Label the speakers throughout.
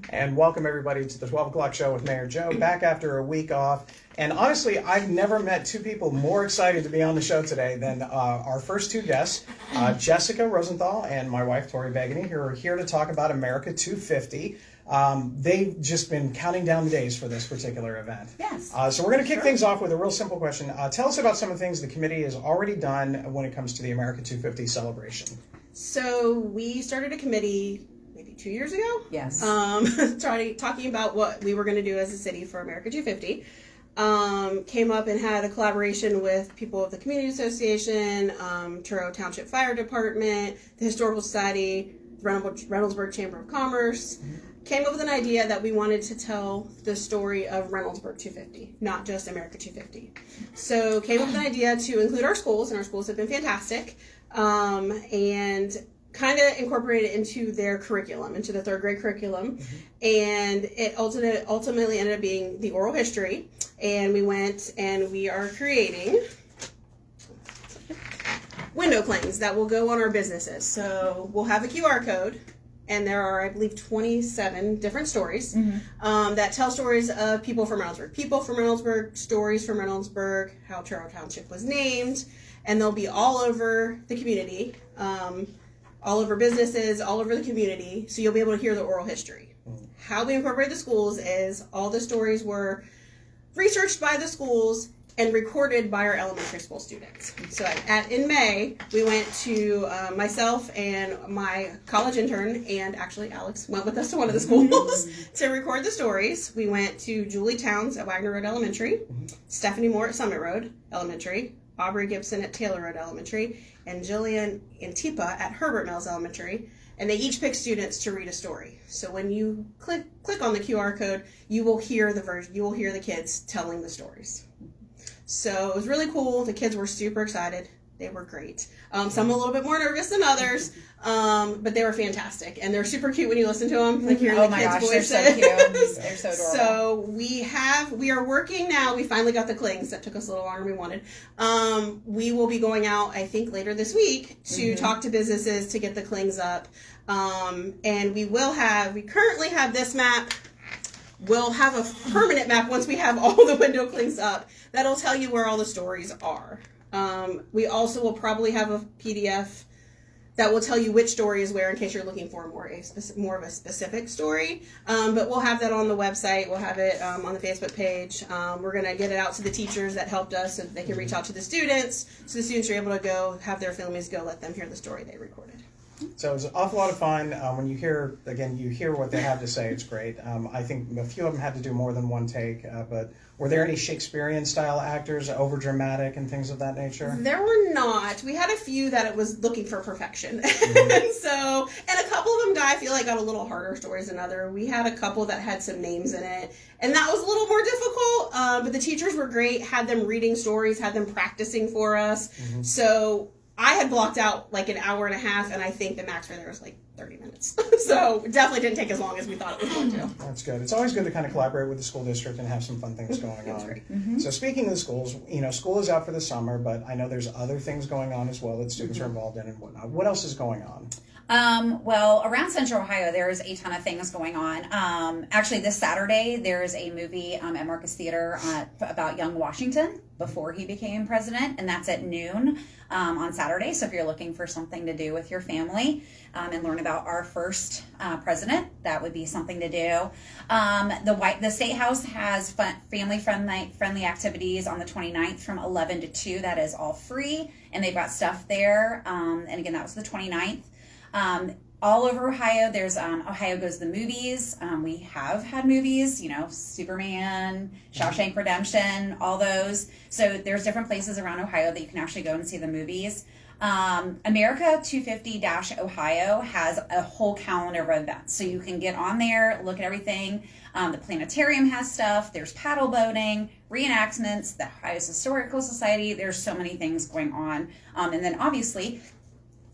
Speaker 1: And welcome everybody to the 12 o'clock show with Mayor Joe, back after a week off. And honestly, I've never met two people more excited to be on the show today than our first two guests, Jessica Rosenthal and my wife, Tori Begeny, who are here to talk about America 250. They've just been counting down the days for this particular event.
Speaker 2: Yes.
Speaker 1: So we're going to kick things off with a real simple question. Tell us about some of the things the committee has already done when it comes to the America 250 celebration.
Speaker 3: So we started a committee maybe 2 years ago.
Speaker 2: Yes.
Speaker 3: Talking about what we were going to do as a city for America 250. Came up and had a collaboration with people of the Community Association, Truro Township Fire Department, the Historical Society, the Reynoldsburg Chamber of Commerce. Came up with an idea that we wanted to tell the story of Reynoldsburg 250, not just America 250. So came up with an idea to include our schools, and our schools have been fantastic, and kind of incorporate it into their curriculum, into the third grade curriculum. And it ultimately ended up being the oral history. And we went and we are creating window clings that will go on our businesses. So we'll have a QR code. And there are, I believe, 27 different stories that tell stories of people from Reynoldsburg. People from Reynoldsburg, stories from Reynoldsburg, how Truro Township was named. And they'll be all over the community, all over businesses, all over the community. So you'll be able to hear the oral history. How we incorporate the schools is all the stories were researched by the schools and recorded by our elementary school students. So in May, we went to myself and my college intern, and actually Alex went with us to one of the schools to record the stories. We went to Julie Towns at Wagner Road Elementary, Stephanie Moore at Summit Road Elementary, Aubrey Gibson at Taylor Road Elementary, and Jillian Antipa at Herbert Mills Elementary. And they each pick students to read a story. So when you click on the QR code, you will hear the kids telling the stories. So it was really cool. The kids were super excited. They were great. Some a little bit more nervous than others, but they were fantastic. And they're super cute when you listen to them. Like hearing the kids' voices.
Speaker 2: They're so cute. They're so adorable.
Speaker 3: So we are working now. We finally got the clings. That took us a little longer than we wanted. We will be going out, I think, later this week to talk to businesses to get the clings up. And we currently have this map. We'll have a permanent map once we have all the window clings up. That'll tell you where all the stories are. We also will probably have a PDF that will tell you which story is where in case you're looking for more of a specific story. But we'll have that on the website. We'll have it on the Facebook page. We're going to get it out to the teachers that helped us so that they can reach out to the students. So the students are able to go have their families go let them hear the story they recorded.
Speaker 1: So it was an awful lot of fun. When you hear what they have to say, it's great. I think a few of them had to do more than one take, but were there any Shakespearean-style actors, over-dramatic and things of that nature?
Speaker 3: There were not. We had a few that it was looking for perfection. And a couple of them, I feel like, got a little harder stories than others. We had a couple that had some names in it, and that was a little more difficult, but the teachers were great, had them reading stories, had them practicing for us. So I had blocked out like an hour and a half, and I think the max for there was like 30 minutes. So it definitely didn't take as long as we thought it was going to.
Speaker 1: That's good. It's always good to kind of collaborate with the school district and have some fun things going on.
Speaker 3: Great.
Speaker 1: So speaking of the schools, school is out for the summer, but I know there's other things going on as well that students are involved in and whatnot. What else is going on?
Speaker 2: Well, around Central Ohio, there's a ton of things going on. Actually, this Saturday, there's a movie at Marcus Theater about young Washington before he became president, and that's at noon on Saturday. So if you're looking for something to do with your family and learn about our first president, that would be something to do. The State House has family-friendly activities on the 29th from 11 to 2. That is all free, and they've got stuff there. And again, that was the 29th. All over Ohio, there's Ohio Goes to the Movies. We have had movies, Superman, Shawshank Redemption, all those. So there's different places around Ohio that you can actually go and see the movies. America 250-Ohio has a whole calendar of events. So you can get on there, look at everything. The planetarium has stuff. There's paddle boating, reenactments, the Ohio Historical Society. There's so many things going on. And then obviously,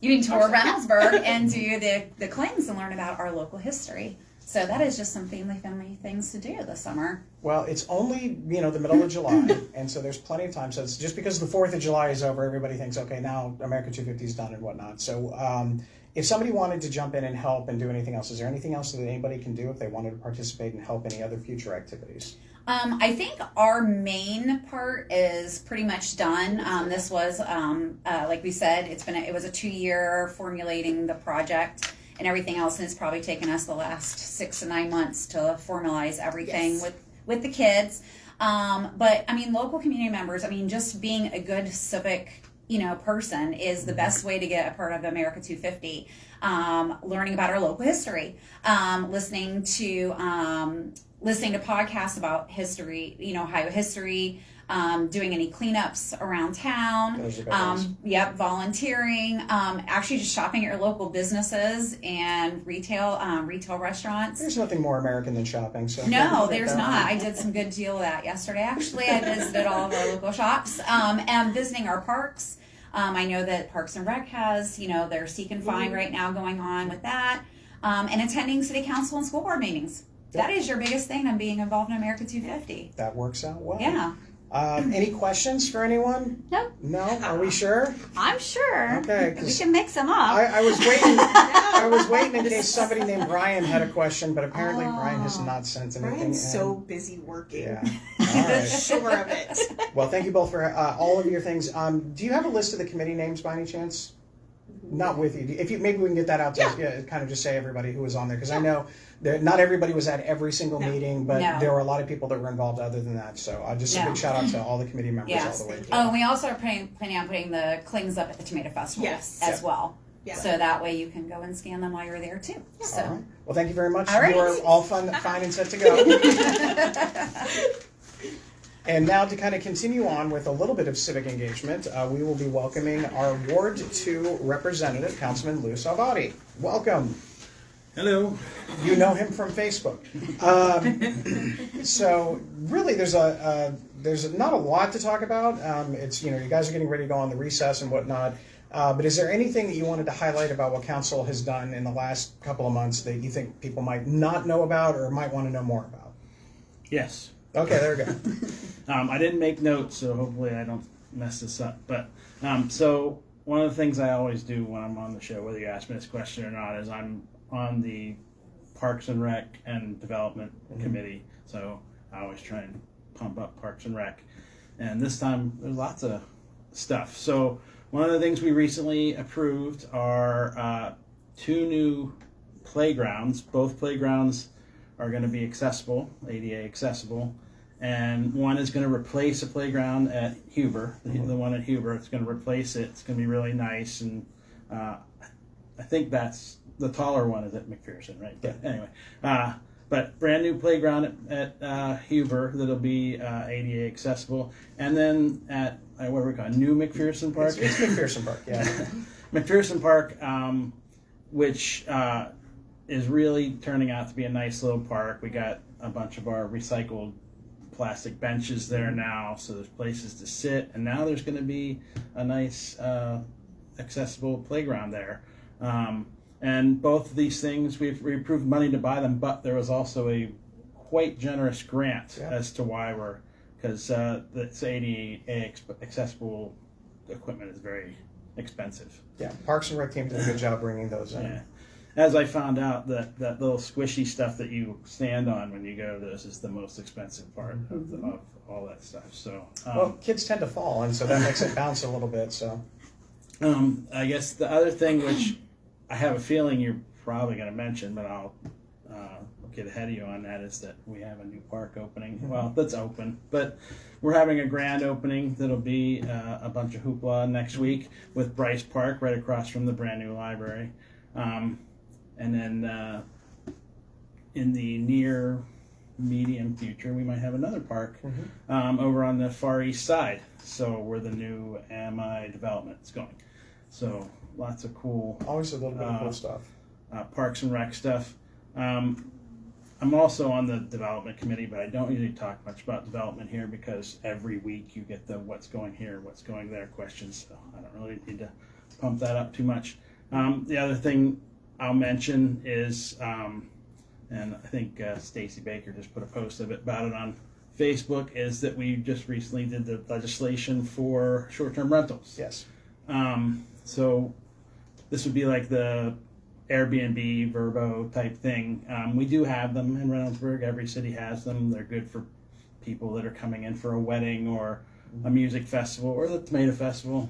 Speaker 2: you can tour Reynoldsburg and do the clings and learn about our local history. So that is just some family things to do this summer.
Speaker 1: Well, it's only, the middle of July, and so there's plenty of time. So it's just because the 4th of July is over, everybody thinks, okay, now America 250 is done and whatnot. So if somebody wanted to jump in and help and do anything else, is there anything else that anybody can do if they wanted to participate and help any other future activities?
Speaker 2: I think our main part is pretty much done. This was, like we said, it was a 2-year formulating the project and everything else, and it's probably taken us the last 6 to 9 months to formalize everything with the kids. But I mean, local community members, I mean, just being a good civic, person is the best way to get a part of America 250. Learning about our local history, listening to podcasts about history, Ohio history, doing any cleanups around town.
Speaker 1: Those are good ones.
Speaker 2: Volunteering, actually just shopping at your local businesses and retail restaurants.
Speaker 1: There's nothing more American than shopping. So
Speaker 2: No, there's not. I did some good deal of that yesterday. Actually, I visited all of our local shops and visiting our parks. I know that Parks and Rec has, their Seek and Find right now going on with that, and attending city council and school board meetings. That is your biggest thing on being involved in America 250.
Speaker 1: That works out well.
Speaker 2: Yeah.
Speaker 1: Any questions for anyone?
Speaker 4: Nope.
Speaker 1: No? Are we sure?
Speaker 4: I'm sure.
Speaker 1: Okay.
Speaker 4: We can mix them up.
Speaker 1: I was waiting. I was waiting in case somebody named Brian had a question, but apparently Brian has not sent anything.
Speaker 3: Brian's so busy working.
Speaker 1: Yeah. All right.
Speaker 3: Sure of it.
Speaker 1: Well, thank you both for all of your things. Do you have a list of the committee names by any chance? Not with you. If you maybe we can get that out to kind of just say everybody who was on there, because I know not everybody was at every single meeting, but there were a lot of people that were involved other than that. So just a big shout out to all the committee members all the way through.
Speaker 2: Oh, and we also are planning on putting the clings up at the Tomato Festival as well. Yeah. So that way you can go and scan them while you're there too. Yeah. So.
Speaker 1: All right. Well, thank you very much.
Speaker 2: All right.
Speaker 1: You are all fine and set to go. And now to kind of continue on with a little bit of civic engagement, we will be welcoming our Ward 2 representative, Councilman Lou Salvati. Welcome.
Speaker 5: Hello.
Speaker 1: You know him from Facebook. So really, there's not a lot to talk about. It's you guys are getting ready to go on the recess and whatnot. But is there anything that you wanted to highlight about what council has done in the last couple of months that you think people might not know about or might want to know more about?
Speaker 5: Yes.
Speaker 1: Okay, there we go.
Speaker 5: I didn't make notes, so hopefully I don't mess this up. But so one of the things I always do when I'm on the show, whether you ask me this question or not, is I'm on the Parks and Rec and Development Committee. So I always try and pump up Parks and Rec. And this time there's lots of stuff. So one of the things we recently approved are 2 new playgrounds. Both playgrounds are going to be accessible, ADA accessible, and one is going to replace a playground at Huber. The one at Huber, it's going to replace it. It's going to be really nice, and I think that's the taller one is at McPherson, right?
Speaker 1: Yeah.
Speaker 5: But anyway, but brand new playground at Huber that'll be ADA accessible, and then at what we call New McPherson Park.
Speaker 1: It's McPherson Park, yeah.
Speaker 5: McPherson Park, which is really turning out to be a nice little park. We got a bunch of our recycled plastic benches there now, so there's places to sit, and now there's going to be a nice accessible playground there. And both of these things, we approved money to buy them, but there was also a quite generous grant as to why because the ADA accessible equipment is very expensive.
Speaker 1: Yeah, Parks and Rec team did a good job bringing those in.
Speaker 5: Yeah. As I found out, that little squishy stuff that you stand on when you go to this is the most expensive part of all that stuff. So,
Speaker 1: well, kids tend to fall, and so that makes it bounce a little bit. So,
Speaker 5: I guess the other thing, which I have a feeling you're probably going to mention, but I'll get ahead of you on that, is that we have a new park opening. Well, that's open, but we're having a grand opening that'll be a bunch of hoopla next week with Bryce Park right across from the brand new library. And then in the near medium future, we might have another park over on the far east side. So where the new AMI development is going. So lots of cool.
Speaker 1: Always a little bit of cool stuff.
Speaker 5: Parks and Rec stuff. I'm also on the development committee, but I don't usually talk much about development here because every week you get the what's going here, what's going there questions. So I don't really need to pump that up too much. The other thing I'll mention is, and I think Stacy Baker just put a post about it on Facebook, is that we just recently did the legislation for short-term rentals.
Speaker 1: Yes.
Speaker 5: So this would be like the Airbnb, Verbo type thing. We do have them in Reynoldsburg. Every city has them. They're good for people that are coming in for a wedding or a music festival or the tomato festival.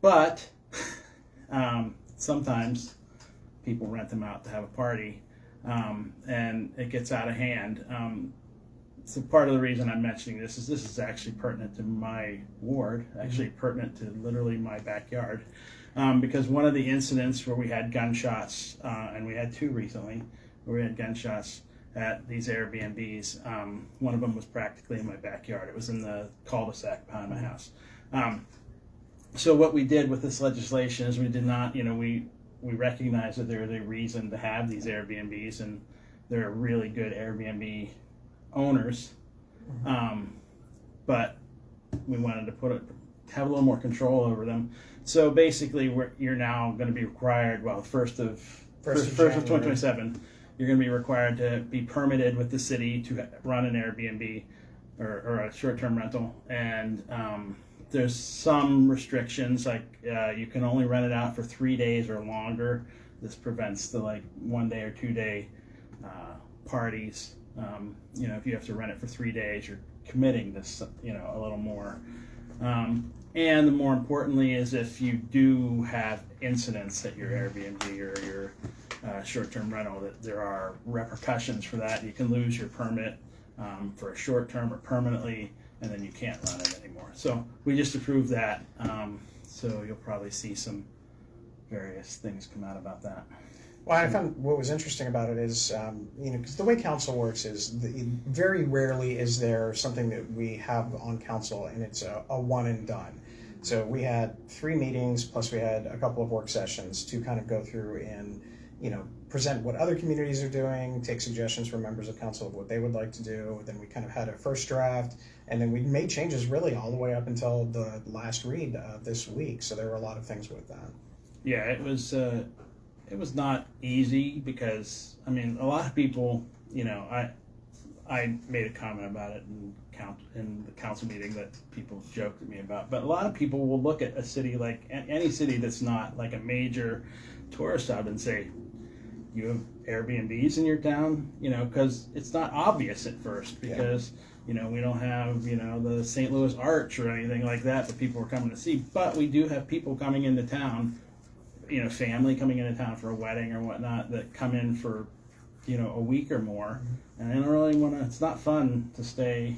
Speaker 5: But sometimes people rent them out to have a party, and it gets out of hand. So part of the reason I'm mentioning this is actually pertinent to my ward, actually pertinent to literally my backyard. Because one of the incidents where we had gunshots, and we had two recently, where we had gunshots at these Airbnbs, one of them was practically in my backyard. It was in the cul-de-sac behind my house. So what we did with this legislation is we did not, we recognize that there is a reason to have these Airbnbs, and they're really good Airbnb owners. But we wanted to have a little more control over them. So basically, you're now going to be required, first of 2027, you're going to be required to be permitted with the city to run an Airbnb or a short-term rental. And there's some restrictions, like you can only rent it out for 3 days or longer. This prevents the 1 day or 2 day parties. If you have to rent it for 3 days, you're committing this, a little more. And the more importantly is if you do have incidents at your Airbnb or your short-term rental, that there are repercussions for that. You can lose your permit for a short term or permanently, and then you can't run it anymore. So we just approved that. So you'll probably see some various things come out about that.
Speaker 1: Well, I found what was interesting about it is, because the way council works is very rarely is there something that we have on council and it's a one and done. So we had 3 meetings, plus we had a couple of work sessions to kind of go through and, present what other communities are doing, take suggestions from members of council of what they would like to do. Then we kind of had a first draft, and then we made changes really all the way up until the last read this week. So there were a lot of things with that. Yeah,
Speaker 5: it was not easy because, a lot of people, I made a comment about it in the council meeting that people joked at me about, but a lot of people will look at a city like any city that's not like a major tourist hub and say, you have Airbnbs in your town, because it's not obvious at first because, we don't have, the St. Louis Arch or anything like that people are coming to see, but we do have people coming into town, family coming into town for a wedding or whatnot that come in for, a week or more, and they don't really want to. It's not fun to stay,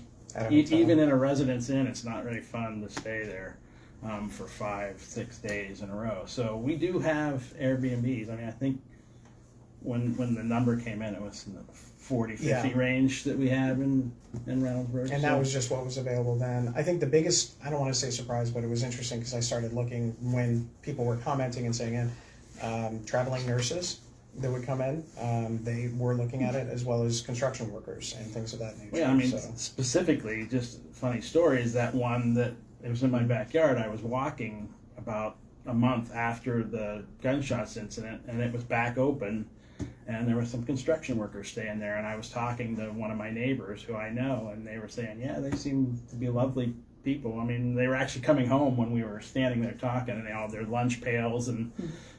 Speaker 5: even in a residence inn. It's not really fun to stay there for 5-6 days in a row. So we do have Airbnbs. I think when the number came in, it was in the 40-50 range that we have in Reynoldsburg.
Speaker 1: And that was just what was available then. I think the biggest, I don't want to say surprise, but it was interesting because I started looking when people were commenting and saying traveling nurses that would come in, they were looking at it, as well as construction workers and things of that nature.
Speaker 5: Well, specifically, just a funny story is that one that it was in my backyard. I was walking about a month after the gunshots incident, and it was back open, and there were some construction workers staying there, and I was talking to one of my neighbors who I know, and they were saying, yeah, they seem to be lovely people. They were actually coming home when we were standing there talking, and they all had their lunch pails, and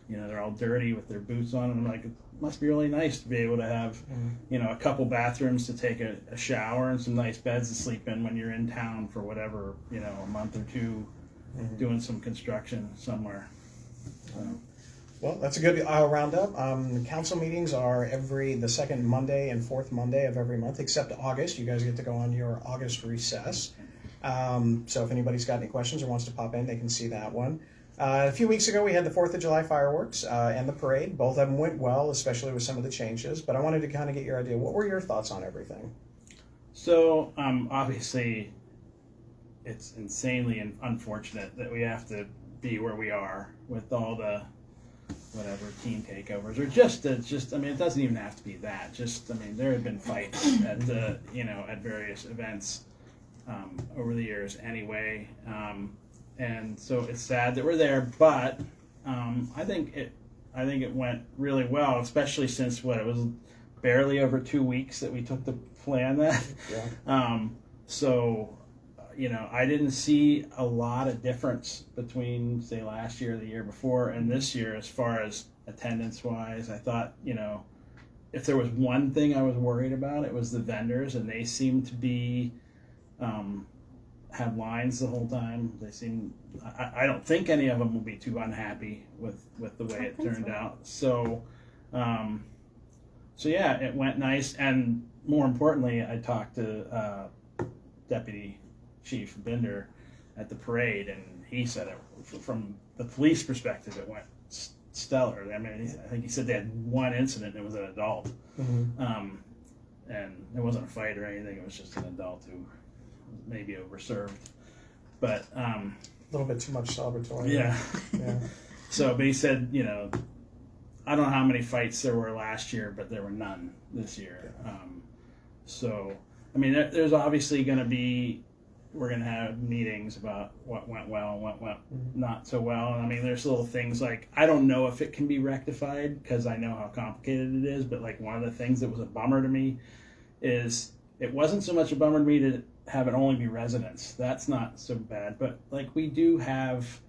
Speaker 5: they're all dirty with their boots on, and I'm like, it must be really nice to be able to have, a couple bathrooms to take a shower and some nice beds to sleep in when you're in town for whatever, a month or two doing some construction somewhere. So.
Speaker 1: Well, that's a good roundup. Council meetings are the second Monday and fourth Monday of every month, except August. You guys get to go on your August recess. So if anybody's got any questions or wants to pop in, they can see that one. A few weeks ago, we had the 4th of July fireworks and the parade. Both of them went well, especially with some of the changes. But I wanted to kind of get your idea. What were your thoughts on everything?
Speaker 5: So, obviously, it's insanely unfortunate that we have to be where we are with all the whatever team takeovers or just it doesn't even have to be that. There have been fights at at various events over the years anyway. And so it's sad that we're there, but I think it went really well, especially since it was barely over 2 weeks that we took to plan that.
Speaker 1: Yeah.
Speaker 5: So I didn't see a lot of difference between, say, last year, the year before, and this year as far as attendance-wise. I thought, if there was one thing I was worried about, it was the vendors, and they seemed to be have lines the whole time. They seem. I don't think any of them will be too unhappy with the way it turned out. So, yeah, it went nice, and more importantly, I talked to Deputy Chief Binder at the parade, and he said from the police perspective, it went stellar. I mean, I think he said they had one incident, and it was an adult. Mm-hmm. And it wasn't a fight or anything, it was just an adult who was maybe overserved. But
Speaker 1: a little bit too much celebratory.
Speaker 5: Yeah.
Speaker 1: Yeah.
Speaker 5: So, but he said, I don't know how many fights there were last year, but there were none this year. So, I mean, there's obviously going to be, we're going to have meetings about what went well and what went not so well. And I mean, there's little things like, I don't know if it can be rectified because I know how complicated it is, but like one of the things that was a bummer to me is it wasn't so much a bummer to me to have it only be residents. That's not so bad. But like we do have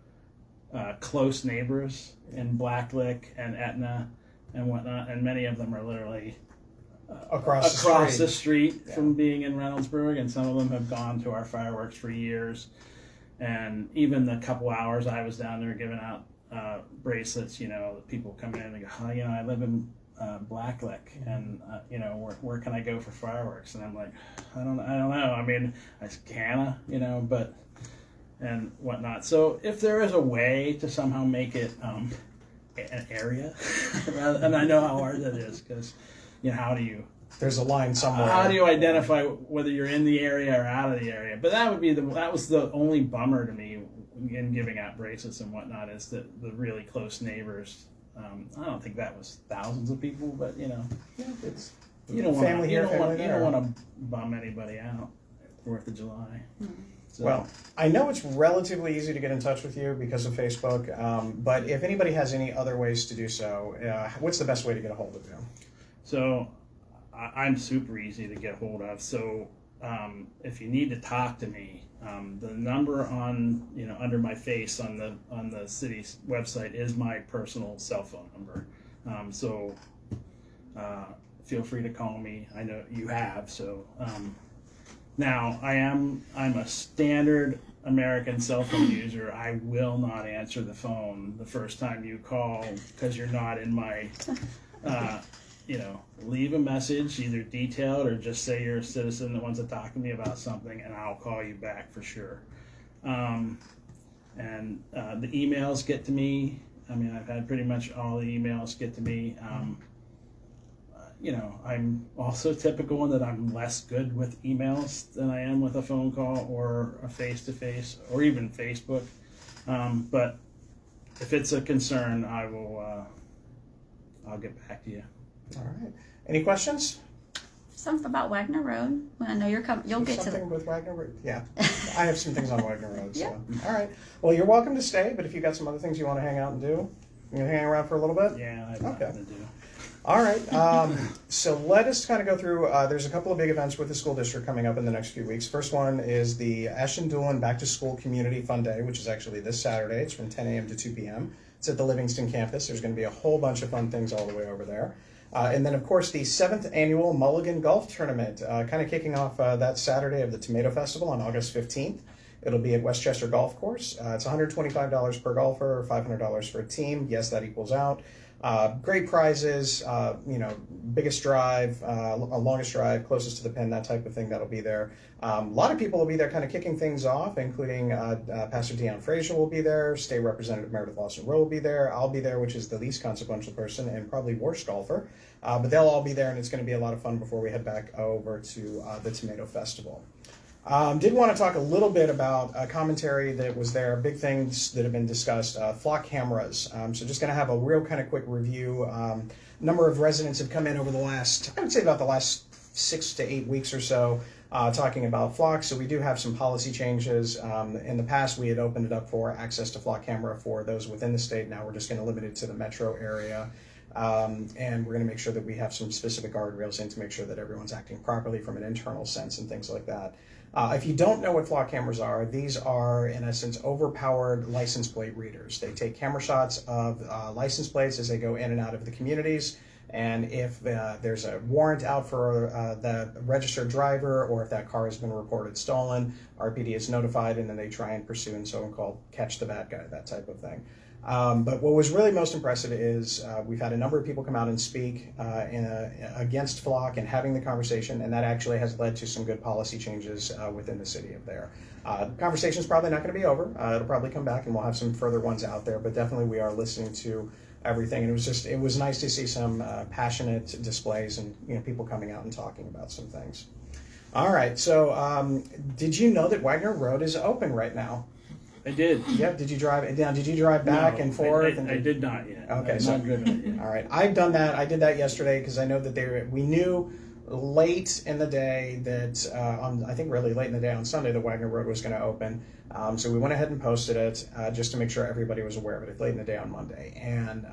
Speaker 5: close neighbors in Blacklick and Etna and whatnot, and many of them are literally across the street from being in Reynoldsburg, and some of them have gone to our fireworks for years. And even the couple hours I was down there giving out bracelets, people come in and go, oh, I live in Blacklick, and where can I go for fireworks? And I'm like, I don't know. I mean, I canna, but and whatnot. So if there is a way to somehow make it an area, and I know how hard that is because. How do you?
Speaker 1: There's a line somewhere.
Speaker 5: How do you identify whether you're in the area or out of the area? But that was the only bummer to me in giving out bracelets and whatnot is the really close neighbors. I don't think that was thousands of people, but
Speaker 1: it's
Speaker 5: you don't
Speaker 1: family here, family
Speaker 5: you
Speaker 1: there.
Speaker 5: don't want to bum anybody out. 4th of July. So.
Speaker 1: Well, I know it's relatively easy to get in touch with you because of Facebook, but if anybody has any other ways to do so, what's the best way to get a hold of you?
Speaker 5: So I'm super easy to get hold of. So if you need to talk to me, the number on under my face on the city's website is my personal cell phone number. So feel free to call me. I know you have. So now I'm a standard American cell phone user. I will not answer the phone the first time you call because you're not in my. Leave a message, either detailed or just say you're a citizen that wants to talk to me about something, and I'll call you back for sure. And the emails get to me. I mean, I've had pretty much all the emails get to me. I'm also typical in that I'm less good with emails than I am with a phone call or a face-to-face or even Facebook. But if it's a concern, I'll get back to you.
Speaker 1: All right. Any questions?
Speaker 4: Something about Wagner Road. Well, I know you're coming. You'll get to
Speaker 1: something with Wagner Road. Yeah, I have some things on Wagner Road. So.
Speaker 4: Yeah.
Speaker 1: All right. Well, you're welcome to stay, but if you got some other things you want to hang out and do, you hang around for a little bit.
Speaker 5: Yeah, I have nothing to do.
Speaker 1: All right. So let us kind of go through. There's a couple of big events with the school district coming up in the next few weeks. First one is the Ashton Doolin Back to School Community Fun Day, which is actually this Saturday. It's from 10 a.m. to 2 p.m. It's at the Livingston campus. There's going to be a whole bunch of fun things all the way over there. And then, of course, the 7th annual Mulligan Golf Tournament, kind of kicking off that Saturday of the Tomato Festival on August 15th. It'll be at Westchester Golf Course. It's $125 per golfer, $500 for a team. Yes, that equals out. Great prizes, biggest drive, longest drive, closest to the pin, that type of thing that'll be there. A lot of people will be there kind of kicking things off, including Pastor Deion Frazier will be there, State Representative Meredith Lawson-Rowe will be there, I'll be there, which is the least consequential person and probably worst golfer. But they'll all be there, and it's going to be a lot of fun before we head back over to the Tomato Festival. Did want to talk a little bit about a commentary that was there, big things that have been discussed, flock cameras. So just going to have a real kind of quick review. Number of residents have come in over the last, I would say about the last 6 to 8 weeks or so, talking about flocks. So we do have some policy changes. In the past, we had opened it up for access to flock camera for those within the state. Now we're just going to limit it to the metro area. And we're going to make sure that we have some specific guardrails in to make sure that everyone's acting properly from an internal sense and things like that. If you don't know what flock cameras are, these are, in essence, overpowered license plate readers. They take camera shots of license plates as they go in and out of the communities. And if there's a warrant out for the registered driver, or if that car has been reported stolen, RPD is notified, and then they try and pursue in so-called catch the bad guy, that type of thing. But what was really most impressive is we've had a number of people come out and speak against flock and having the conversation, and that actually has led to some good policy changes within the city of there. The conversation is probably not going to be over. It'll probably come back, and we'll have some further ones out there, but definitely we are listening to everything, and it was nice to see some passionate displays and people coming out and talking about some things. All right, so did you know that Wagner Road is open right now?
Speaker 5: I did.
Speaker 1: Yeah. Did you drive? Did you drive back and forth?
Speaker 5: I did not yet.
Speaker 1: Okay,
Speaker 5: I've
Speaker 1: so
Speaker 5: not driven it yet.
Speaker 1: all right, I've done that. I did that yesterday because I know that we knew late in the day that I think really late in the day on Sunday the Wagner Road was going to open. So we went ahead and posted it just to make sure everybody was aware of it late in the day on Monday. And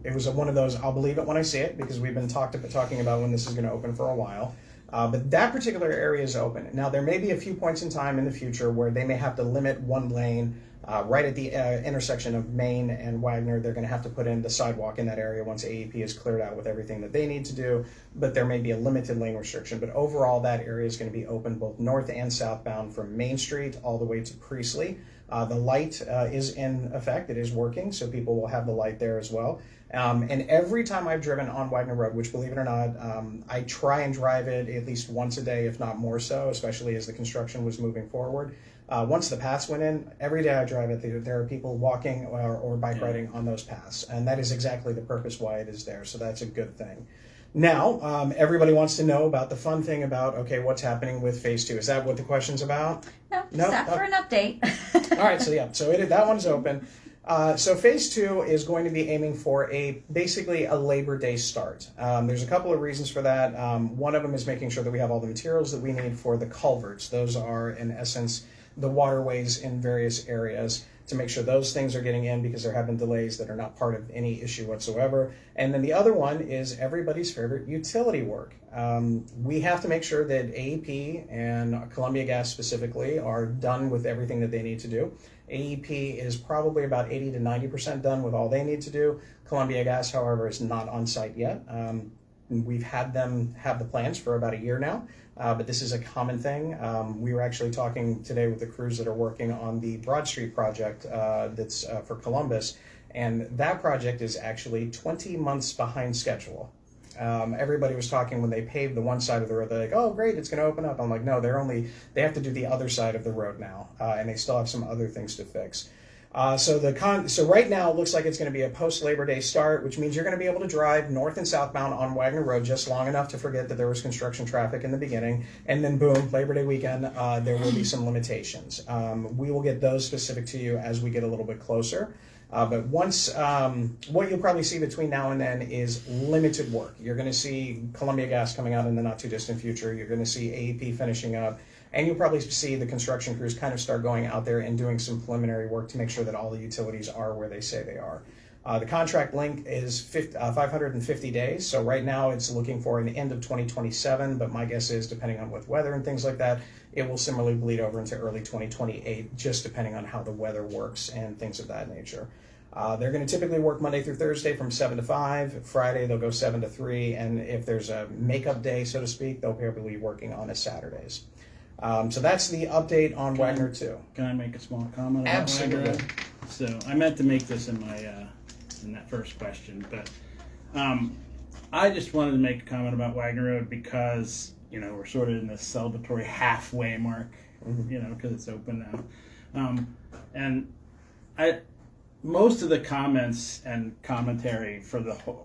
Speaker 1: it was one of those I'll believe it when I see it, because we've been talking about when this is going to open for a while. But that particular area is open. Now, there may be a few points in time in the future where they may have to limit one lane right at the intersection of Main and Wagner. They're going to have to put in the sidewalk in that area once AEP is cleared out with everything that they need to do. But there may be a limited lane restriction. But overall, that area is going to be open both north and southbound from Main Street all the way to Priestley. The light is in effect. It is working, so people will have the light there as well. And every time I've driven on Wagner Road, which, believe it or not, I try and drive it at least once a day, if not more so, especially as the construction was moving forward. Once the paths went in, every day I drive it, there are people walking or bike riding on those paths. And that is exactly the purpose why it is there. So that's a good thing. Now, everybody wants to know about the fun thing about, okay, what's happening with Phase 2. Is that what the question's about?
Speaker 4: No,
Speaker 1: No?
Speaker 4: set for an update.
Speaker 1: All right, so that one's open. So Phase 2 is going to be aiming for basically a Labor Day start. There's a couple of reasons for that. One of them is making sure that we have all the materials that we need for the culverts. Those are, in essence, the waterways in various areas, to make sure those things are getting in, because there have been delays that are not part of any issue whatsoever. And then the other one is everybody's favorite utility work. We have to make sure that AEP and Columbia Gas specifically are done with everything that they need to do. AEP is probably about 80 to 90% done with all they need to do. Columbia Gas, however, is not on site yet. We've had them have the plans for about a year now, but this is a common thing. We were actually talking today with the crews that are working on the Broad Street project that's for Columbus, and that project is actually 20 months behind schedule. Everybody was talking when they paved the one side of the road, they're like, oh, great, it's going to open up. I'm like, no, they have to do the other side of the road now, and they still have some other things to fix. So right now it looks like it's going to be a post-Labor Day start, which means you're going to be able to drive north and southbound on Wagner Road just long enough to forget that there was construction traffic in the beginning, and then boom, Labor Day weekend, there will be some limitations. We will get those specific to you as we get a little bit closer. But once, what you'll probably see between now and then is limited work. You're going to see Columbia Gas coming out in the not too distant future. You're going to see AEP finishing up. And you'll probably see the construction crews kind of start going out there and doing some preliminary work to make sure that all the utilities are where they say they are. The contract length is 550 days. So right now it's looking for an end of 2027. But my guess is, depending on with weather and things like that, it will similarly bleed over into early 2028, just depending on how the weather works and things of that nature. They're going to typically work Monday through Thursday from 7 to 5. Friday, they'll go 7 to 3. And if there's a makeup day, so to speak, they'll probably be working on Saturdays. So that's the update on Wagner 2.
Speaker 5: Can I make a small comment about
Speaker 1: Absolutely.
Speaker 5: Wagner? So I meant to make this in my in that first question, but I just wanted to make a comment about Wagner Road because we're sort of in this celebratory halfway mark, because it's open now, and most of the comments and commentary for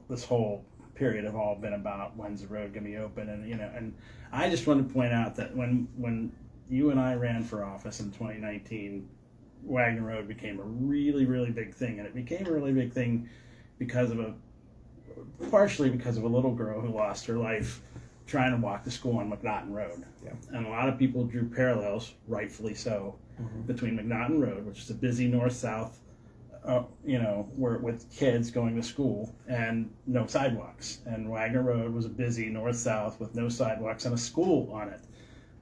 Speaker 5: this whole period have all been about when's the road going to be open, and I just want to point out that when you and I ran for office in 2019, Wagner Road became a really, really big thing, and it became a really big thing partially because of a little girl who lost her life trying to walk to school on McNaughton Road.
Speaker 1: Yeah.
Speaker 5: And a lot of people drew parallels, rightfully so, between McNaughton Road, which is a busy north-south with kids going to school and no sidewalks. And Wagner Road was a busy north-south with no sidewalks and a school on it.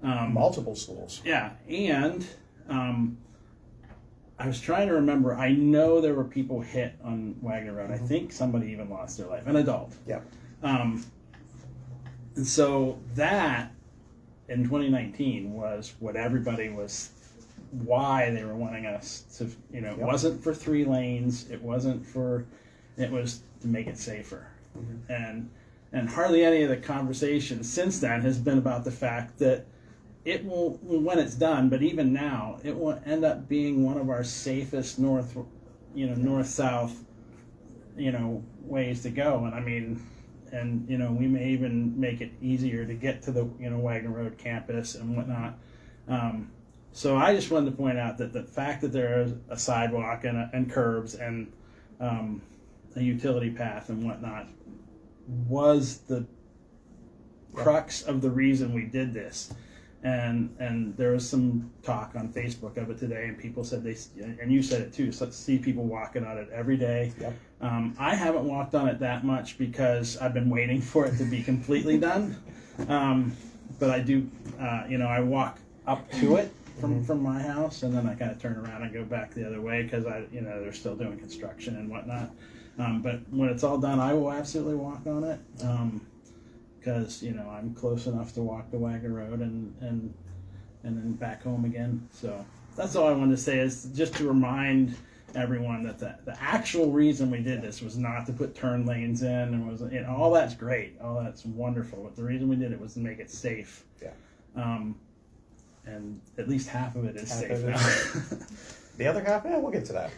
Speaker 1: Multiple schools.
Speaker 5: Yeah, and I was trying to remember. I know there were people hit on Wagner Road. I think somebody even lost their life, an adult.
Speaker 1: Yep.
Speaker 5: And so that in 2019 was what everybody was, why they were wanting us to, it wasn't for 3 lanes. It was to make it safer. And hardly any of the conversation since then has been about the fact that it will, when it's done, but even now, it will end up being one of our safest north-south, ways to go. And I mean, we may even make it easier to get to the, Wagner Road campus and whatnot. So I just wanted to point out that the fact that there is a sidewalk and curbs and a utility path and whatnot was the crux of the reason we did this. And there was some talk on Facebook of it today, and people said and you said it too, see people walking on it every day.
Speaker 1: Yep.
Speaker 5: I haven't walked on it that much because I've been waiting for it to be completely done. But I do, I walk up to it from my house, and then I kind of turn around and go back the other way because they're still doing construction and whatnot. But when it's all done, I will absolutely walk on it. Because I'm close enough to walk the Wagner Road and then back home again. So that's all I wanted to say, is just to remind everyone that the actual reason we did this was not to put turn lanes in, and was all that's great, all that's wonderful, but the reason we did it was to make it safe.
Speaker 1: Yeah.
Speaker 5: And at least half of it is safe now.
Speaker 1: The other half, we'll get to that.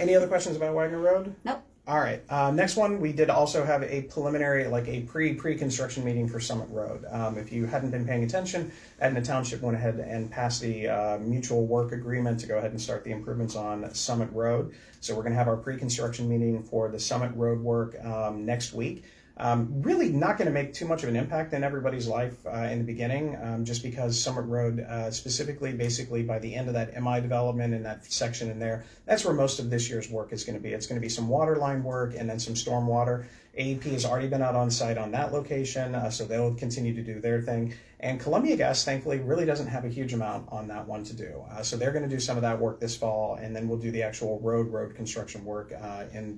Speaker 1: Any other questions about Wagner Road?
Speaker 2: Nope.
Speaker 1: All right. Next one, we did also have a preliminary, a pre-construction meeting for Summit Road. If you hadn't been paying attention, Edna Township went ahead and passed the mutual work agreement to go ahead and start the improvements on Summit Road. So we're going to have our pre-construction meeting for the Summit Road work next week. Really not going to make too much of an impact in everybody's life in the beginning, just because Summit Road, specifically, basically by the end of that MI development and that section in there, that's where most of this year's work is going to be. It's going to be some water line work and then some storm water. AEP has already been out on site on that location, so they'll continue to do their thing. And Columbia Gas, thankfully, really doesn't have a huge amount on that one to do. So they're going to do some of that work this fall, and then we'll do the actual road construction work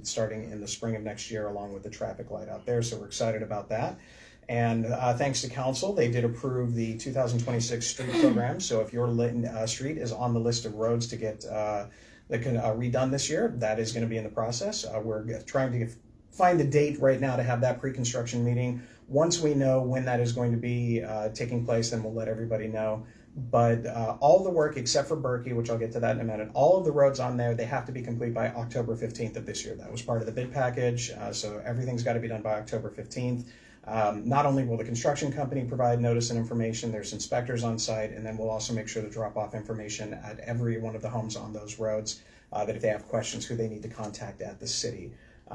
Speaker 1: starting in the spring of next year, along with the traffic light out there. So we're excited about that. And thanks to council, they did approve the 2026 street program. So if your street is on the list of roads to get redone this year, that is going to be in the process. We're trying to find a date right now to have that pre-construction meeting. Once we know when that is going to be taking place, then we'll let everybody know. But all the work except for Berkey, which I'll get to that in a minute, all of the roads on there, they have to be complete by October 15th of this year. That was part of the bid package, so everything's got to be done by October 15th. Not only will the construction company provide notice and information, there's inspectors on site, and then we'll also make sure to drop off information at every one of the homes on those roads, that if they have questions, who they need to contact at the city.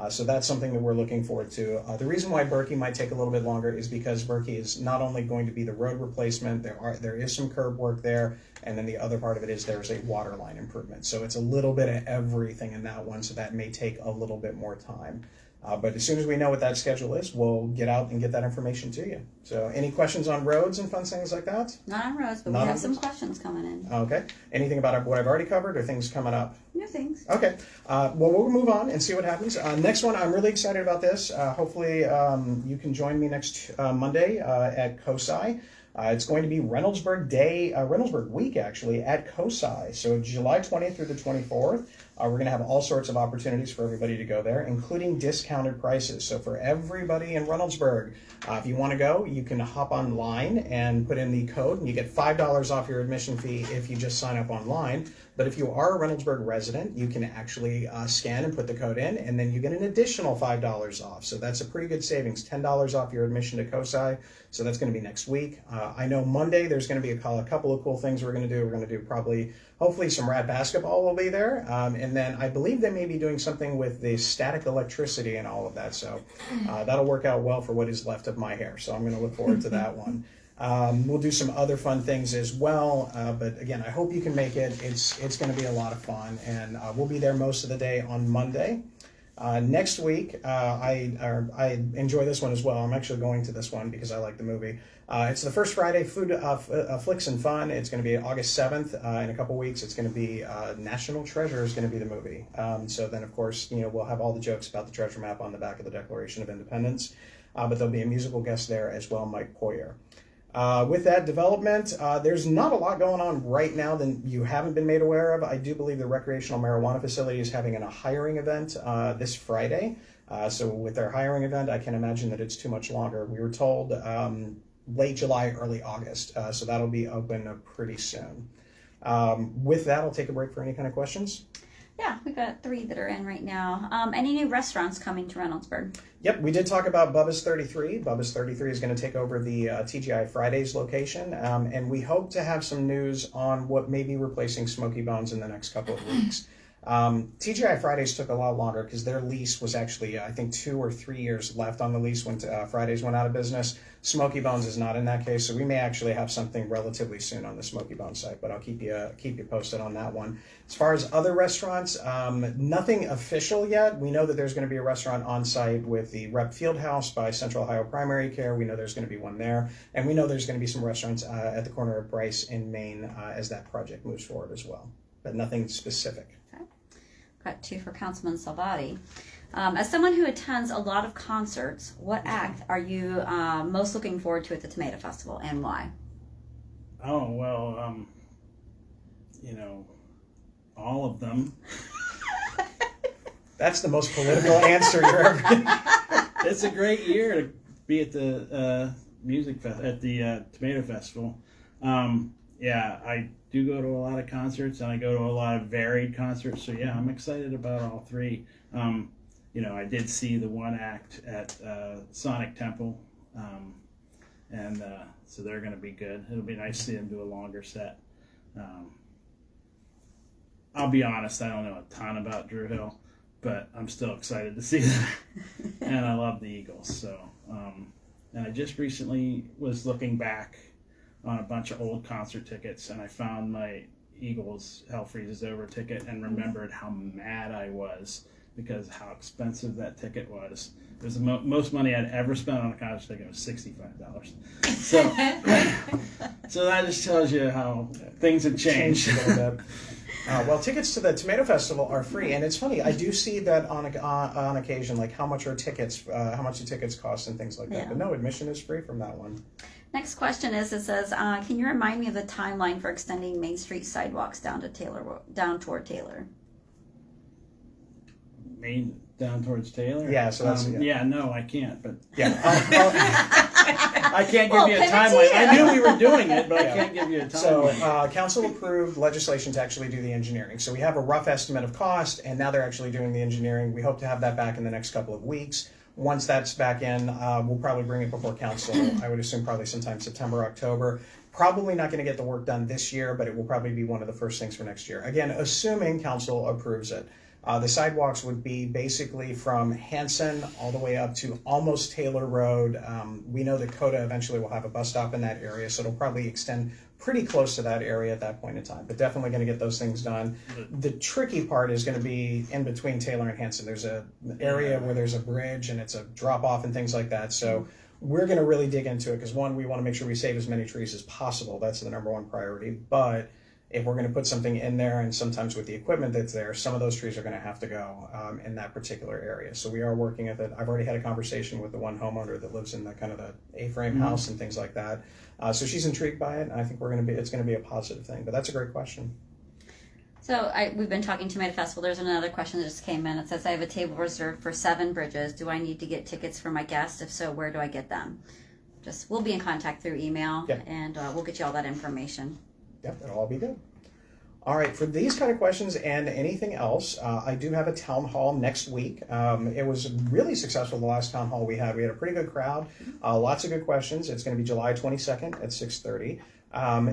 Speaker 1: So that's something that we're looking forward to. The reason why Berkey might take a little bit longer is because Berkey is not only going to be the road replacement, there is some curb work there, and then the other part of it is there's a water line improvement. So it's a little bit of everything in that one, so that may take a little bit more time. But as soon as we know what that schedule is, we'll get out and get that information to you. So any questions on roads and fun things like that?
Speaker 4: Not on roads, but we have some questions coming in.
Speaker 1: Okay. Anything about what I've already covered or things coming up?
Speaker 4: New things.
Speaker 1: Okay. Well, we'll move on and see what happens. Next one, I'm really excited about this. Hopefully you can join me next Monday at COSI. It's going to be Reynoldsburg week, actually, at COSI. So July 20th through the 24th. We're going to have all sorts of opportunities for everybody to go there, including discounted prices. So for everybody in Reynoldsburg, if you want to go, you can hop online and put in the code, and you get $5 off your admission fee if you just sign up online. But if you are a Reynoldsburg resident, you can actually scan and put the code in, and then you get an additional $5 off. So that's a pretty good savings, $10 off your admission to COSI. So that's going to be next week. I know Monday there's going to be a couple of cool things we're going to do. We're going to do hopefully some rad basketball will be there. And then I believe they may be doing something with the static electricity and all of that. So that'll work out well for what is left of my hair. So I'm going to look forward to that one. We'll do some other fun things as well. But again, I hope you can make it. It's going to be a lot of fun. And we'll be there most of the day on Monday. Next week, I enjoy this one as well. I'm actually going to this one because I like the movie. It's the first Friday food flicks and fun. It's going to be August 7th. In a couple weeks, it's going to be National Treasure is going to be the movie. So then, of course, we'll have all the jokes about the treasure map on the back of the Declaration of Independence. But there'll be a musical guest there as well, Mike Poyer. With that development, there's not a lot going on right now that you haven't been made aware of. I do believe the recreational marijuana facility is having a hiring event this Friday. So with their hiring event, I can imagine that it's too much longer. We were told late July, early August. So that'll be open pretty soon. With that, I'll take a break for any kind of questions.
Speaker 4: Yeah, we got 3 that are in right now. Any new restaurants coming to Reynoldsburg?
Speaker 1: Yep, we did talk about Bubba's 33. Bubba's 33 is going to take over the TGI Fridays location, and we hope to have some news on what may be replacing Smoky Bones in the next couple of weeks. TGI Fridays took a lot longer because their lease was actually, I think, 2 or 3 years left on the lease when Fridays went out of business. Smoky Bones is not in that case, so we may actually have something relatively soon on the Smoky Bones site, but I'll keep you posted on that one. As far as other restaurants, nothing official yet. We know that there's going to be a restaurant on site with the Rep Fieldhouse by Central Ohio Primary Care. We know there's going to be one there, and we know there's going to be some restaurants at the corner of Bryce in Maine as that project moves forward as well, but nothing specific.
Speaker 4: Got 2 for Councilman Salvati. As someone who attends a lot of concerts, what act are you most looking forward to at the Tomato Festival and why?
Speaker 5: Oh, well, all of them.
Speaker 1: That's the most political answer you're ever going
Speaker 5: It's a great year to be at the Tomato Festival. I do go to a lot of concerts, and I go to a lot of varied concerts. So yeah, I'm excited about all 3. I did see the one act at Sonic Temple, so they're going to be good. It'll be nice to see them do a longer set. I'll be honest, I don't know a ton about Drew Hill, but I'm still excited to see them. And I love the Eagles. So, and I just recently was looking back on a bunch of old concert tickets, and I found my Eagles Hell Freezes Over ticket and remembered how mad I was because how expensive that ticket was. It was the most money I'd ever spent on a concert ticket. It was $65. So that just tells you how things have changed
Speaker 1: a little bit. Well, tickets to the Tomato Festival are free, and it's funny. I do see that on occasion, like how much do tickets cost and things like that.
Speaker 4: Yeah.
Speaker 1: But no, admission is free from that one.
Speaker 4: Next question is, it says, can you remind me of the timeline for extending Main Street sidewalks down toward Taylor?
Speaker 5: Down towards Taylor?
Speaker 1: Yeah, so that's...
Speaker 5: no, I can't, but...
Speaker 1: Yeah.
Speaker 5: I can't give you a timeline. I knew we were doing it, but I can't give you a timeline.
Speaker 1: So council approved legislation to actually do the engineering. So we have a rough estimate of cost, and now they're actually doing the engineering. We hope to have that back in the next couple of weeks. Once that's back in, we'll probably bring it before council. I would assume probably sometime September, October. Probably not going to get the work done this year, but it will probably be one of the first things for next year. Again, assuming council approves it. The sidewalks would be basically from Hanson all the way up to almost Taylor Road. We know that CODA eventually will have a bus stop in that area, so it'll probably extend pretty close to that area at that point in time, but definitely going to get those things done. The tricky part is going to be in between Taylor and Hanson. There's an area where there's a bridge and it's a drop off and things like that. So we're going to really dig into it because one, we want to make sure we save as many trees as possible. That's the number one priority. But if we're going to put something in there, and sometimes with the equipment that's there, some of those trees are going to have to go in that particular area. So we are working at it. I've already had a conversation with the one homeowner that lives in the kind of the A-frame house and things like that. So she's intrigued by it, and I think it's going to be a positive thing. But that's a great question.
Speaker 4: So we've been talking Tomato Festival. There's another question that just came in. It says, I have a table reserved for 7 bridges. Do I need to get tickets for my guests? If so, where do I get them? We'll be in contact through email, and we'll get you all that information.
Speaker 1: Yep, it'll all be good. All right, for these kind of questions and anything else, I do have a town hall next week. It was really successful, the last town hall we had. We had a pretty good crowd, lots of good questions. It's going to be July 22nd at 6:30.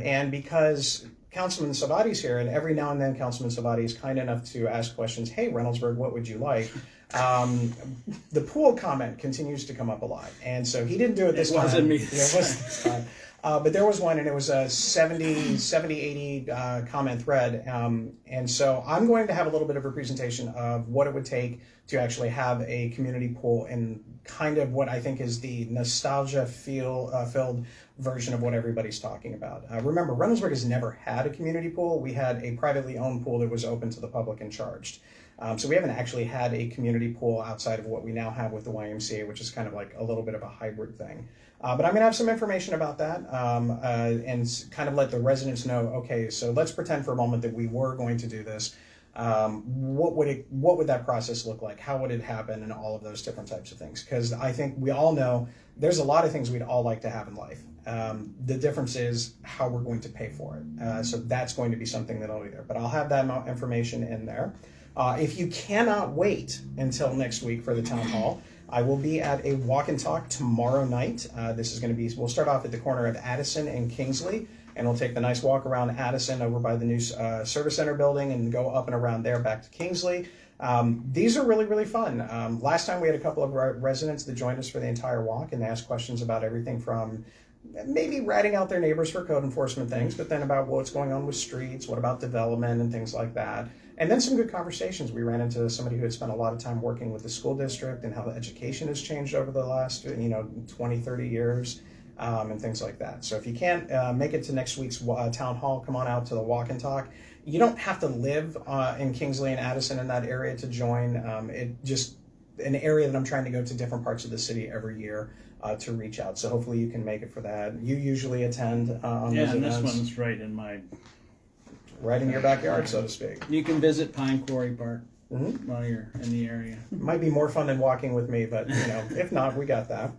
Speaker 1: And because Councilman Salvati's here, and every now and then Councilman Salvati is kind enough to ask questions, hey, Reynoldsburg, what would you like? The pool comment continues to come up a lot. And so he didn't do it this time.
Speaker 5: It wasn't me.
Speaker 1: It wasn't this time. But there was one, and it was a 70, 80 comment thread. And so I'm going to have a little bit of a presentation of what it would take to actually have a community pool in kind of what I think is the nostalgia filled version of what everybody's talking about. Remember, Reynoldsburg has never had a community pool. We had a privately owned pool that was open to the public and charged. So we haven't actually had a community pool outside of what we now have with the YMCA, which is kind of like a little bit of a hybrid thing. But I'm going to have some information about that and kind of let the residents know, okay, so let's pretend for a moment that we were going to do this. What would that process look like? How would it happen? And all of those different types of things. Because I think we all know there's a lot of things we'd all like to have in life. The difference is how we're going to pay for it. So that's going to be something that'll be there. But I'll have that information in there. If you cannot wait until next week for the town hall, I will be at a walk and talk tomorrow night. This is going to be, we'll start off at the corner of Addison and Kingsley, and we'll take the nice walk around Addison over by the new service center building and go up and around there back to Kingsley. These are really, really fun. Last time we had a couple of residents that joined us for the entire walk, and they asked questions about everything from maybe ratting out their neighbors for code enforcement things, but then about what's going on with streets, what about development and things like that. And then some good conversations. We ran into somebody who had spent a lot of time working with the school district and how the education has changed over the last 20, 30 years and things like that. So if you can't make it to next week's town hall, come on out to the walk and talk. You don't have to live in Kingsley and Addison in that area to join. It just an area that I'm trying to go to different parts of the city every year to reach out. So hopefully you can make it for that. You usually attend on those
Speaker 5: and
Speaker 1: events.
Speaker 5: this one's right in my...
Speaker 1: Right in your backyard, so to speak.
Speaker 5: You can visit Pine Quarry Park
Speaker 1: Mm-hmm.
Speaker 5: while you're in the area.
Speaker 1: Might be more fun than walking with me, but if not, we got that.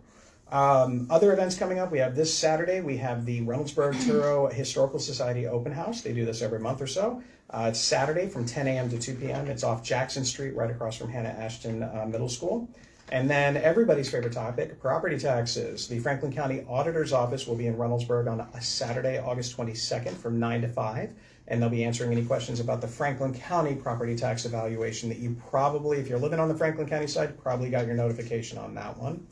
Speaker 1: Other events coming up, we have this Saturday, we have the Reynoldsburg Turo Historical Society Open House. They do this every month or so. It's Saturday from 10 a.m. to 2 p.m. It's off Jackson Street, right across from Hannah Ashton Middle School. And then everybody's favorite topic, property taxes. The Franklin County Auditor's Office will be in Reynoldsburg on a Saturday, August 22nd from 9 to 5. And they'll be answering any questions about the Franklin County property tax evaluation that you probably, if you're living on the Franklin County side, probably got your notification on that one.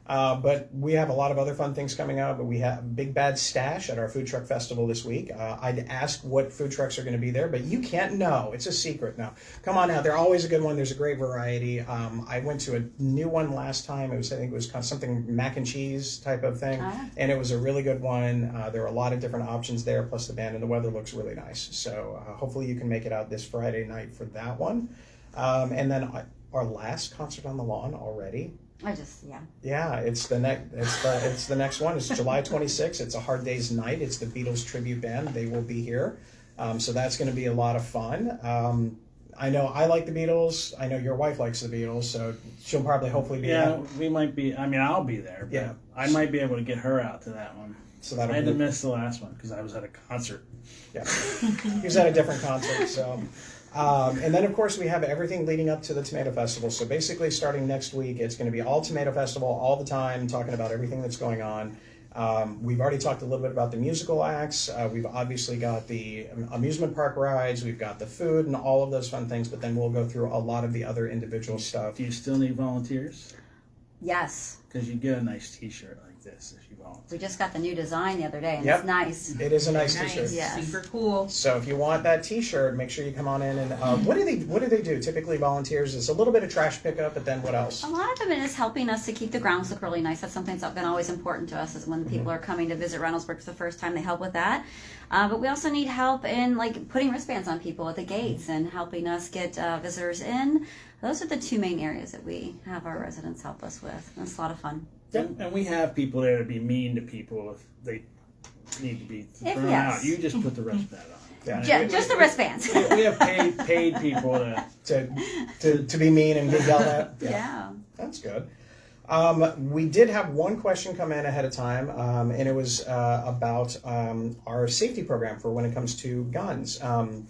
Speaker 1: But we have a lot of other fun things coming up. But we have Big Bad Stash at our food truck festival this week. I'd ask what food trucks are going to be there, but you can't know. It's a secret now. Come on out. They're always a good one. There's a great variety. I went to a new one last time. I think it was kind of something mac and cheese type of thing, and it was a really good one. There are a lot of different options there, plus the band, and the weather looks really nice. So hopefully you can make it out this Friday night for that one. And then our last concert on the lawn already. Yeah, it's the next one. It's July 26th. It's a Hard Day's Night. It's the Beatles tribute band. They will be here, so that's going to be a lot of fun. I know I like the Beatles. I know your wife likes the Beatles, so she'll probably hopefully be.
Speaker 5: Yeah, we might be. I mean, I'll be there. But
Speaker 1: yeah,
Speaker 5: I might be able to get her out to that one.
Speaker 1: So that'll
Speaker 5: I had to miss the last one because I was at a concert.
Speaker 1: Yeah, he was at a different concert. So. And then, of course, we have everything leading up to the Tomato Festival. So basically, starting next week, it's going to be all Tomato Festival all the time, talking about everything that's going on. We've already talked a little bit about the musical acts. We've obviously got the amusement park rides. We've got the food and all of those fun things. But then we'll go through a lot of the other individual stuff.
Speaker 5: Do you still need volunteers?
Speaker 4: Yes.
Speaker 5: Because you get a nice T-shirt like this if you volunteer.
Speaker 4: We just got the new design the other day, and
Speaker 1: Yep.
Speaker 4: it's nice.
Speaker 1: It is a nice T-shirt.
Speaker 4: Yes.
Speaker 6: Super cool.
Speaker 1: So if you want that T-shirt, make sure you come on in. And what do they do? Typically, volunteers is a little bit of trash pickup, but then what else?
Speaker 4: A lot of it is helping us to keep the grounds look really nice. That's something that's been always important to us, is when people are coming to visit Reynoldsburg for the first time, they help with that. But we also need help in putting wristbands on people at the gates and helping us get visitors in. Those are the two main areas that we have our residents help us with. And it's a lot of fun.
Speaker 5: And we have people there to be mean to people if they need to be thrown
Speaker 4: yes.
Speaker 5: out. You just put the wristband on.
Speaker 1: Yeah.
Speaker 4: Just the wristbands.
Speaker 5: We have paid people
Speaker 1: to be mean and get yelled at.
Speaker 4: Yeah.
Speaker 1: That's good. We did have one question come in ahead of time, and it was about our safety program for when it comes to guns,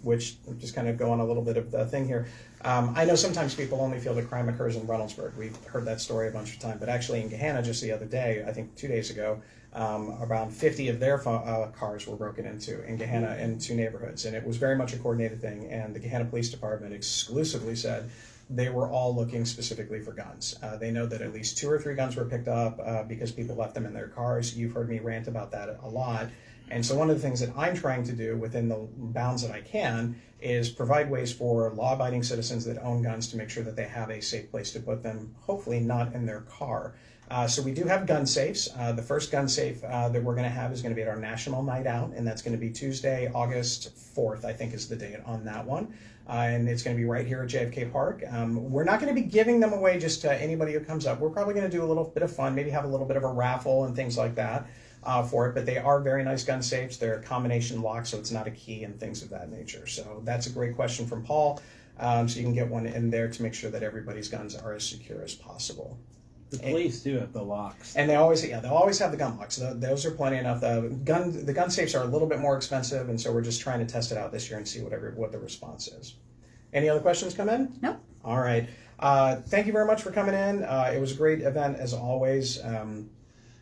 Speaker 1: which I'm just kind of go on a little bit of the thing here. I know sometimes people only feel that crime occurs in Reynoldsburg. We've heard that story a bunch of times, but actually in Gehenna just the other day, I think 2 days ago, around 50 of their cars were broken into in Gehenna in two neighborhoods, and it was very much a coordinated thing, and the Gehenna Police Department exclusively said, they were all looking specifically for guns. They know that at least 2 or 3 guns were picked up because people left them in their cars. You've heard me rant about that a lot. And so one of the things that I'm trying to do within the bounds that I can is provide ways for law-abiding citizens that own guns to make sure that they have a safe place to put them, hopefully not in their car. So we do have gun safes. The first gun safe that we're going to have is going to be at our National Night Out, and that's going to be Tuesday, August 4th, I think is the date on that one. And it's going to be right here at JFK Park. We're not going to be giving them away just to anybody who comes up. We're probably going to do a little bit of fun, maybe have a little bit of a raffle and things like that for it. But they are very nice gun safes. They're a combination lock, so it's not a key and things of that nature. So that's a great question from Paul. So you can get one in there to make sure that everybody's guns are as secure as possible.
Speaker 5: The police do have the locks.
Speaker 1: And they'll always have the gun locks. Those are plenty enough. The gun safes are a little bit more expensive, and so we're just trying to test it out this year and see what the response is. Any other questions come in?
Speaker 4: Nope.
Speaker 1: All right. Thank you very much for coming in. It was a great event as always.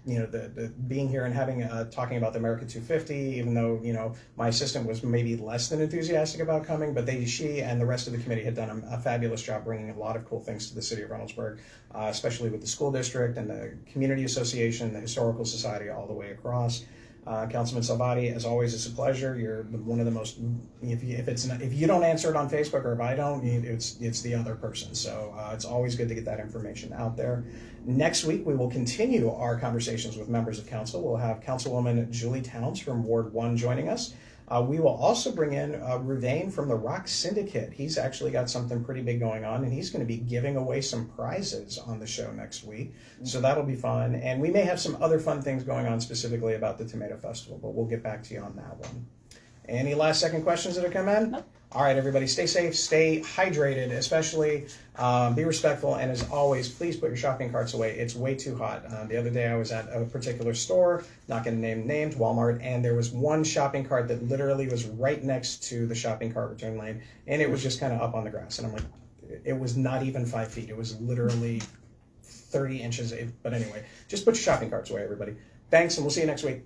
Speaker 1: The being here and having talking about the America 250, even though my assistant was maybe less than enthusiastic about coming, but she and the rest of the committee had done a fabulous job bringing a lot of cool things to the city of Reynoldsburg, especially with the school district and the community association, the historical society, all the way across. Councilman Salvati, as always, it's a pleasure. You're one of the most. If you don't answer it on Facebook, or if I don't, it's the other person. So it's always good to get that information out there. Next week, we will continue our conversations with members of council. We'll have Councilwoman Julie Towns from Ward 1 joining us. We will also bring in Ruvain from the Rock Syndicate. He's actually got something pretty big going on, and he's going to be giving away some prizes on the show next week. So that'll be fun. And we may have some other fun things going on specifically about the Tomato Festival, but we'll get back to you on that one. Any last second questions that have come in?
Speaker 4: Nope.
Speaker 1: All right, everybody, stay safe, stay hydrated, especially be respectful, and as always, please put your shopping carts away. It's way too hot. The other day I was at a particular store, not going to name names, Walmart, and there was one shopping cart that literally was right next to the shopping cart return lane, and it was just kind of up on the grass, and I'm like, it was not even 5 feet. It was literally 30 inches. But anyway, just put your shopping carts away, everybody. Thanks, and we'll see you next week.